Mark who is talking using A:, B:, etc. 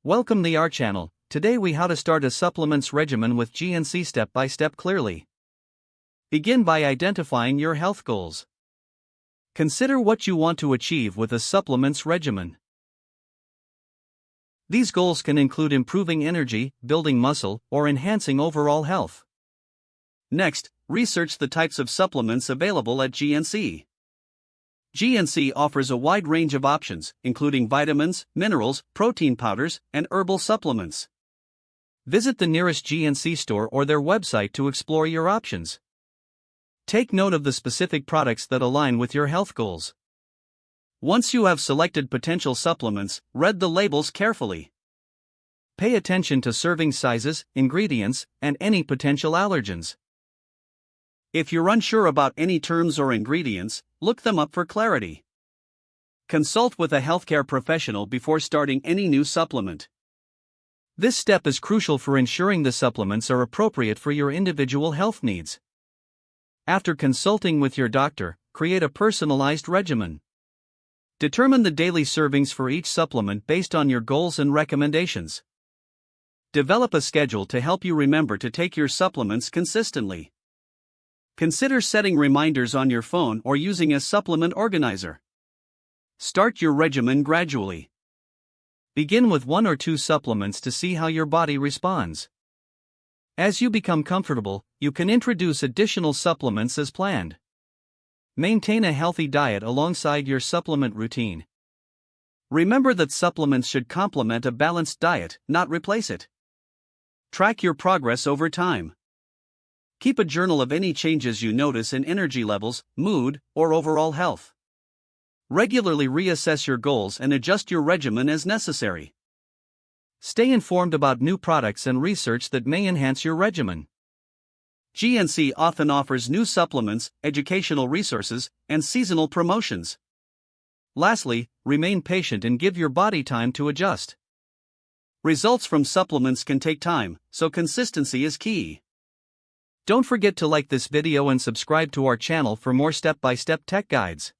A: Welcome to our channel. Today we how to start a supplements regimen with GNC step by step clearly. Begin by identifying your health goals. Consider what you want to achieve with a supplements regimen. These goals can include improving energy, building muscle, or enhancing overall health. Next, research the types of supplements available at GNC. GNC offers a wide range of options, including vitamins, minerals, protein powders, and herbal supplements. Visit the nearest GNC store or their website to explore your options. Take note of the specific products that align with your health goals. Once you have selected potential supplements, read the labels carefully. Pay attention to serving sizes, ingredients, and any potential allergens. If you're unsure about any terms or ingredients, look them up for clarity. Consult with a healthcare professional before starting any new supplement. This step is crucial for ensuring the supplements are appropriate for your individual health needs. After consulting with your doctor, create a personalized regimen. Determine the daily servings for each supplement based on your goals and recommendations. Develop a schedule to help you remember to take your supplements consistently. Consider setting reminders on your phone or using a supplement organizer. Start your regimen gradually. Begin with 1 or 2 supplements to see how your body responds. As you become comfortable, you can introduce additional supplements as planned. Maintain a healthy diet alongside your supplement routine. Remember that supplements should complement a balanced diet, not replace it. Track your progress over time. Keep a journal of any changes you notice in energy levels, mood, or overall health. Regularly reassess your goals and adjust your regimen as necessary. Stay informed about new products and research that may enhance your regimen. GNC often offers new supplements, educational resources, and seasonal promotions. Lastly, remain patient and give your body time to adjust. Results from supplements can take time, so consistency is key. Don't forget to like this video and subscribe to our channel for more step-by-step tech guides.